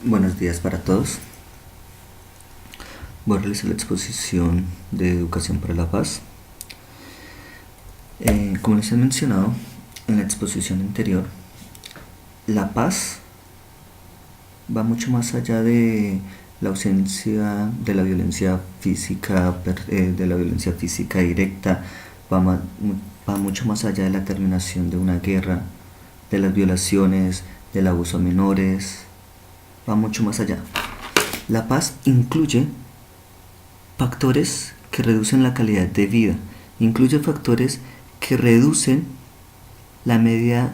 Buenos días para todos. Voy a realizar la exposición de Educación para la Paz. Como les he mencionado en la exposición anterior, la paz va mucho más allá de la ausencia de la violencia física, directa, va mucho más allá de la terminación de una guerra, de las violaciones, del abuso a menores, va mucho más allá. La paz incluye factores que reducen la calidad de vida, incluye factores que reducen la media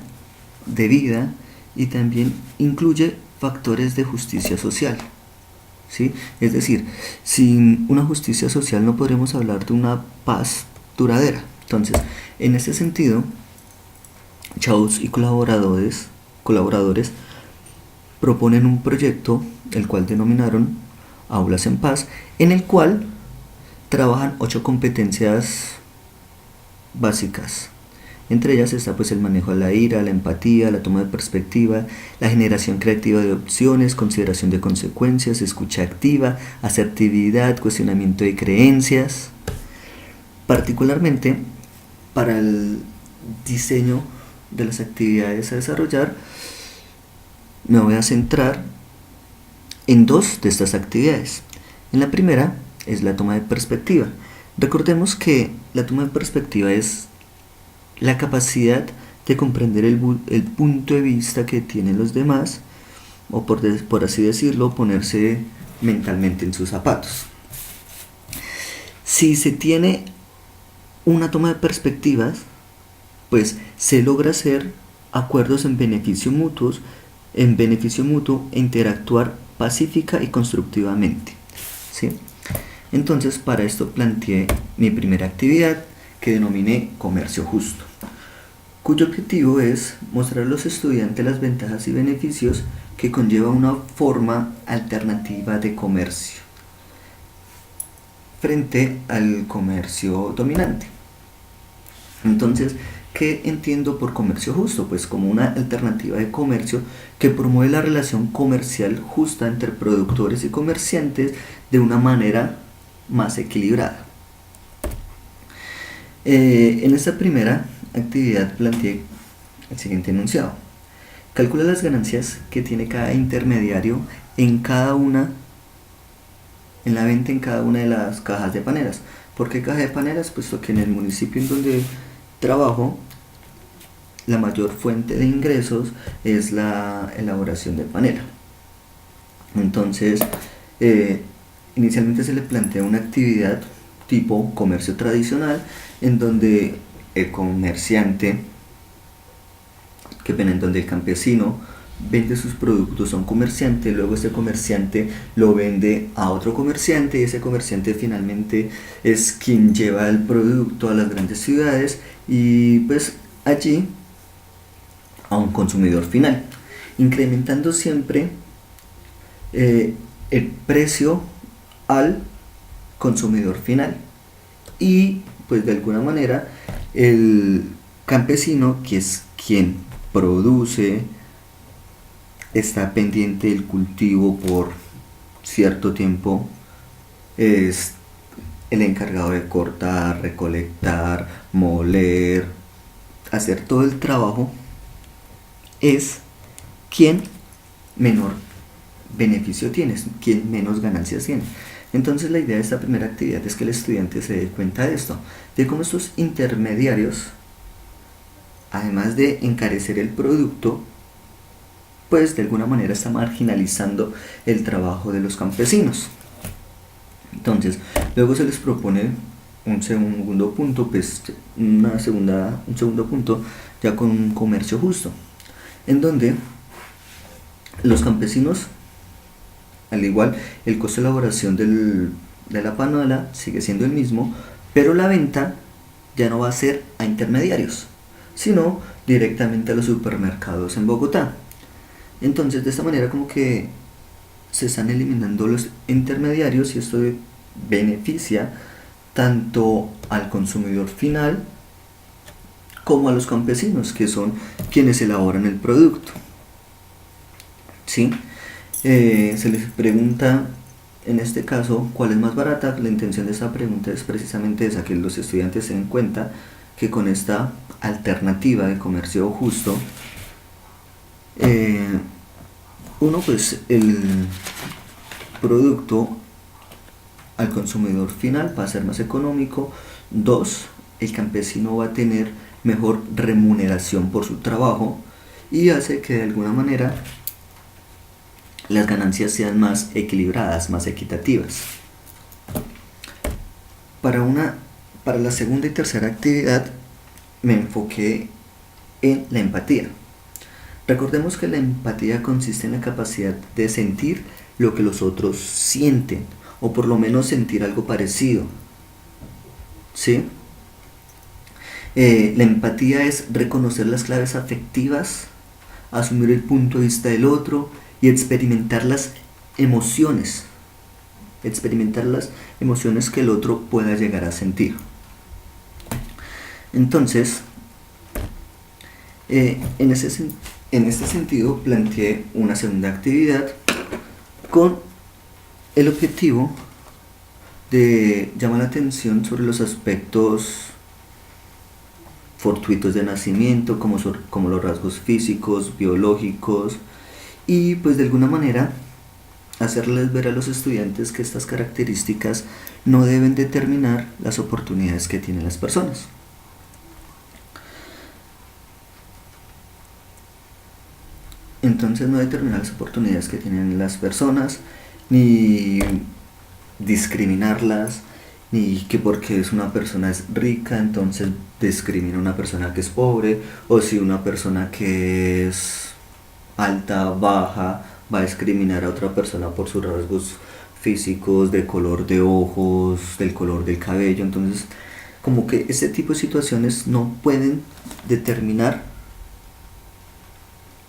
de vida y también incluye factores de justicia social. ¿Sí? Es decir, sin una justicia social no podremos hablar de una paz duradera. Entonces, en ese sentido, Chaus y colaboradores proponen un proyecto, el cual denominaron Aulas en Paz, en el cual trabajan 8 competencias básicas. Entre ellas está pues el manejo de la ira, la empatía, la toma de perspectiva, la generación creativa de opciones, consideración de consecuencias, escucha activa, asertividad, cuestionamiento de creencias. Particularmente para el diseño de las actividades a desarrollar, me voy a centrar en 2 de estas actividades. En la primera es la toma de perspectiva. Recordemos que la toma de perspectiva es la capacidad de comprender el punto de vista que tienen los demás, o por así decirlo, ponerse mentalmente en sus zapatos. Si se tiene una toma de perspectivas, pues se logra hacer acuerdos en beneficio mutuo e interactuar pacífica y constructivamente. ¿Sí? Entonces, para esto planteé mi primera actividad, que denominé Comercio Justo, cuyo objetivo es mostrar a los estudiantes las ventajas y beneficios que conlleva una forma alternativa de comercio frente al comercio dominante. Entonces, ¿qué entiendo por comercio justo? Pues como una alternativa de comercio que promueve la relación comercial justa entre productores y comerciantes de una manera más equilibrada. En esta primera actividad planteé el siguiente enunciado. Calcula las ganancias que tiene cada intermediario en la venta en cada una de las cajas de paneras. ¿Por qué caja de paneras? Puesto que en el municipio en donde trabajo, la mayor fuente de ingresos es la elaboración de panela. Entonces, inicialmente se le plantea una actividad tipo comercio tradicional, en donde el comerciante, en donde el campesino vende sus productos a un comerciante, luego ese comerciante lo vende a otro comerciante y ese comerciante finalmente es quien lleva el producto a las grandes ciudades y pues allí a un consumidor final, incrementando siempre el precio al consumidor final y pues de alguna manera el campesino, que es quien produce, está pendiente del cultivo por cierto tiempo, es el encargado de cortar, recolectar, moler, hacer todo el trabajo, es quien menor beneficio tiene, quien menos ganancias tiene. Entonces la idea de esta primera actividad es que el estudiante se dé cuenta de esto, de cómo estos intermediarios, además de encarecer el producto, pues de alguna manera está marginalizando el trabajo de los campesinos. Entonces, luego se les propone un segundo punto, pues un segundo punto ya con un comercio justo, en donde los campesinos, al igual, el costo de elaboración de la panola sigue siendo el mismo, pero la venta ya no va a ser a intermediarios, sino directamente a los supermercados en Bogotá. Entonces, de esta manera como que se están eliminando los intermediarios y esto beneficia tanto al consumidor final como a los campesinos, que son quienes elaboran el producto. ¿Sí? Se les pregunta, en este caso, cuál es más barata. La intención de esta pregunta es precisamente esa, que los estudiantes se den cuenta que con esta alternativa de comercio justo, uno, pues el producto al consumidor final va a ser más económico. Dos, el campesino va a tener mejor remuneración por su trabajo y hace que de alguna manera las ganancias sean más equilibradas, más equitativas. Para la segunda y tercera actividad me enfoqué en la empatía. Recordemos que la empatía consiste en la capacidad de sentir lo que los otros sienten, o por lo menos sentir algo parecido. ¿Sí? La empatía es reconocer las claves afectivas, asumir el punto de vista del otro y experimentar las emociones que el otro pueda llegar a sentir. Entonces, en este sentido planteé una segunda actividad con el objetivo de llamar la atención sobre los aspectos fortuitos de nacimiento, como los rasgos físicos, biológicos, y pues de alguna manera hacerles ver a los estudiantes que estas características no deben determinar las oportunidades que tienen las personas. Entonces no determinar las oportunidades que tienen las personas, ni discriminarlas, ni que porque una persona es rica, entonces discrimina a una persona que es pobre, o si una persona que es alta, baja, va a discriminar a otra persona por sus rasgos físicos, de color de ojos, del color del cabello. Entonces, como que este tipo de situaciones no pueden determinar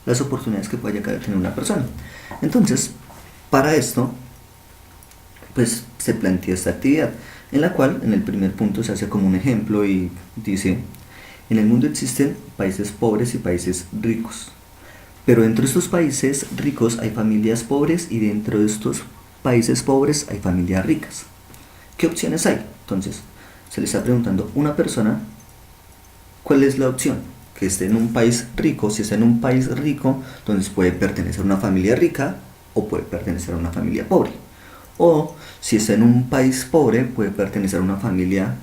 las oportunidades que pueda llegar a tener una persona. Entonces, para esto, pues se plantea esta actividad, en la cual en el primer punto se hace como un ejemplo y dice: en el mundo existen países pobres y países ricos, pero dentro de estos países ricos hay familias pobres y dentro de estos países pobres hay familias ricas. ¿Qué opciones hay? Entonces, se le está preguntando a una persona cuál es la opción. Que esté en un país rico. Si está en un país rico, entonces puede pertenecer a una familia rica o puede pertenecer a una familia pobre. O si está en un país pobre, puede pertenecer a una familia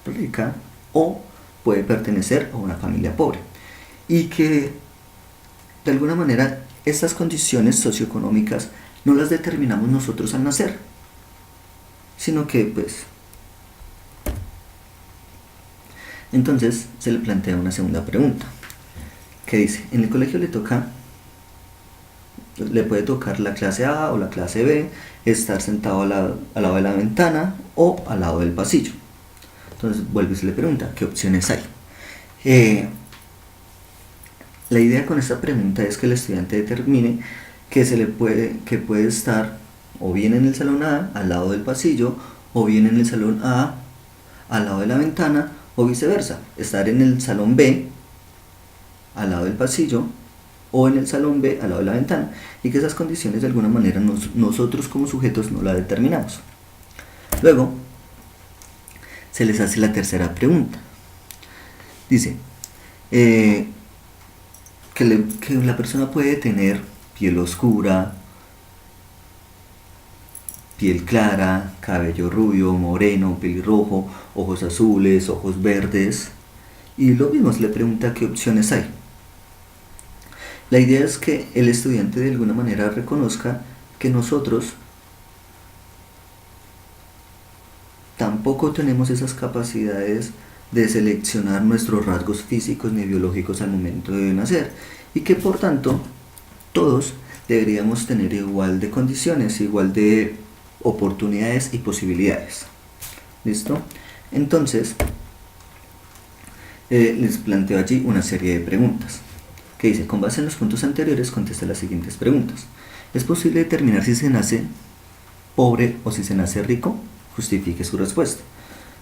rica o puede pertenecer a una familia pobre. Y que de alguna manera estas condiciones socioeconómicas no las determinamos nosotros al nacer, sino que pues entonces se le plantea una segunda pregunta que dice: en el colegio le puede tocar la clase A o la clase B, estar sentado al lado de la ventana o al lado del pasillo. Entonces vuelve y se le pregunta ¿qué opciones hay? La idea con esta pregunta es que el estudiante determine que puede estar o bien en el salón A al lado del pasillo, o bien en el salón A al lado de la ventana, o viceversa, estar en el salón B al lado del pasillo o en el salón B al lado de la ventana, y que esas condiciones de alguna manera nosotros como sujetos no las determinamos. Luego se les hace la tercera pregunta. Dice que la persona puede tener piel oscura, piel clara, cabello rubio, moreno, pelirrojo, ojos azules, ojos verdes, y lo mismo se le pregunta qué opciones hay. La idea es que el estudiante de alguna manera reconozca que nosotros tampoco tenemos esas capacidades de seleccionar nuestros rasgos físicos ni biológicos al momento de nacer, y que por tanto todos deberíamos tener igual de condiciones, igual de oportunidades y posibilidades. ¿Listo? Entonces les planteo allí una serie de preguntas que dice: con base en los puntos anteriores contesta las siguientes preguntas. ¿Es posible determinar si se nace pobre o si se nace rico? Justifique su respuesta.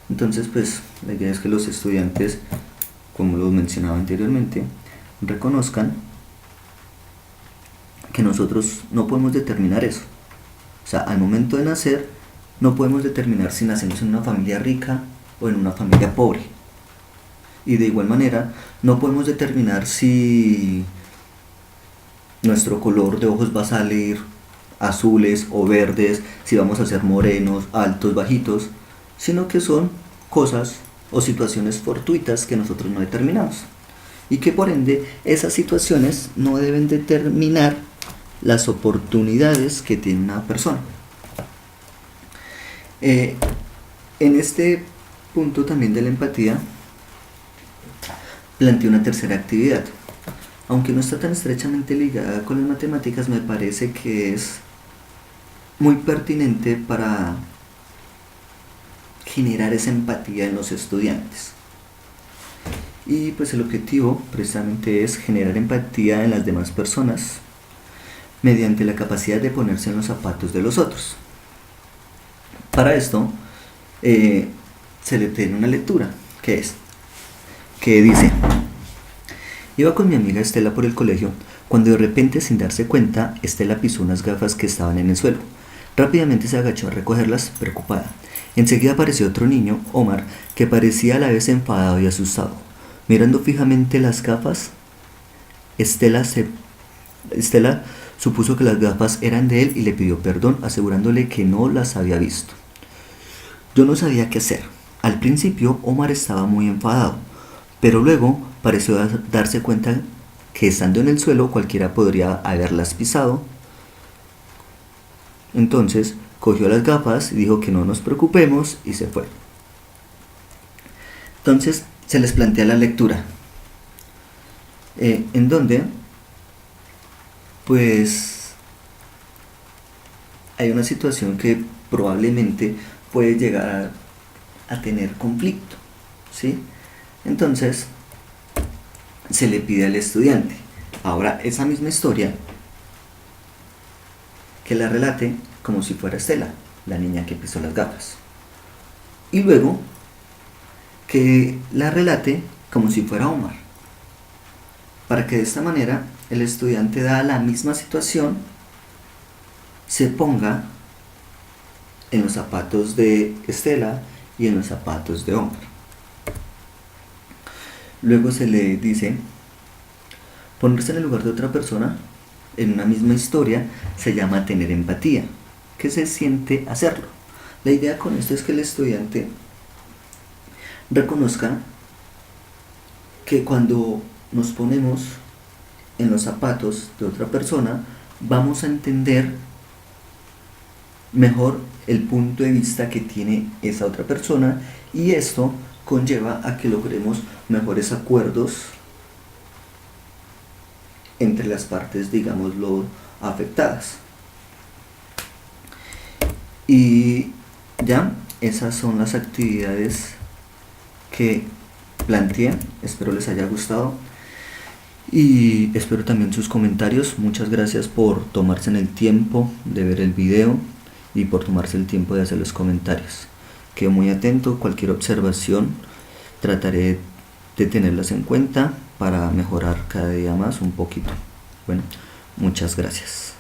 Entonces pues la idea es que los estudiantes, como lo mencionaba anteriormente, reconozcan que nosotros no podemos determinar eso. O sea, al momento de nacer, no podemos determinar si nacemos en una familia rica o en una familia pobre. Y de igual manera, no podemos determinar si nuestro color de ojos va a salir azules o verdes, si vamos a ser morenos, altos, bajitos, sino que son cosas o situaciones fortuitas que nosotros no determinamos. Y que por ende esas situaciones no deben determinar las oportunidades que tiene una persona. En este punto también de la empatía, planteé una tercera actividad. Aunque no está tan estrechamente ligada con las matemáticas, me parece que es muy pertinente para generar esa empatía en los estudiantes. Y pues el objetivo precisamente es generar empatía en las demás personas mediante la capacidad de ponerse en los zapatos de los otros. Para esto se le tiene una lectura que dice: iba con mi amiga Estela por el colegio cuando de repente, sin darse cuenta, Estela pisó unas gafas que estaban en el suelo. Rápidamente se agachó a recogerlas, preocupada. Enseguida apareció otro niño, Omar, que parecía a la vez enfadado y asustado. Mirando fijamente las gafas, Estela supuso que las gafas eran de él y le pidió perdón, asegurándole que no las había visto. Yo no sabía qué hacer. Al principio, Omar estaba muy enfadado, pero luego pareció darse cuenta que estando en el suelo cualquiera podría haberlas pisado. Entonces cogió las gafas y dijo que no nos preocupemos y se fue. Entonces se les plantea la lectura, en donde pues hay una situación que probablemente puede llegar a tener conflicto, ¿sí? Entonces se le pide al estudiante ahora esa misma historia que la relate como si fuera Estela, la niña que pisó las gafas, y luego que la relate como si fuera Omar, para que de esta manera el estudiante, dada la misma situación, se ponga en los zapatos de Estela y en los zapatos de Omar. Luego se le dice: ponerse en el lugar de otra persona en una misma historia se llama tener empatía. ¿Qué se siente hacerlo? La idea con esto es que el estudiante reconozca que cuando nos ponemos en los zapatos de otra persona, vamos a entender mejor el punto de vista que tiene esa otra persona, y esto conlleva a que logremos mejores acuerdos entre las partes, digámoslo, afectadas. Y ya, esas son las actividades que planteé. Espero les haya gustado y espero también sus comentarios. Muchas gracias por tomarse en el tiempo de ver el video y por tomarse el tiempo de hacer los comentarios. Quedo muy atento. Cualquier observación trataré de tenerlas en cuenta para mejorar cada día más un poquito. Bueno, muchas gracias.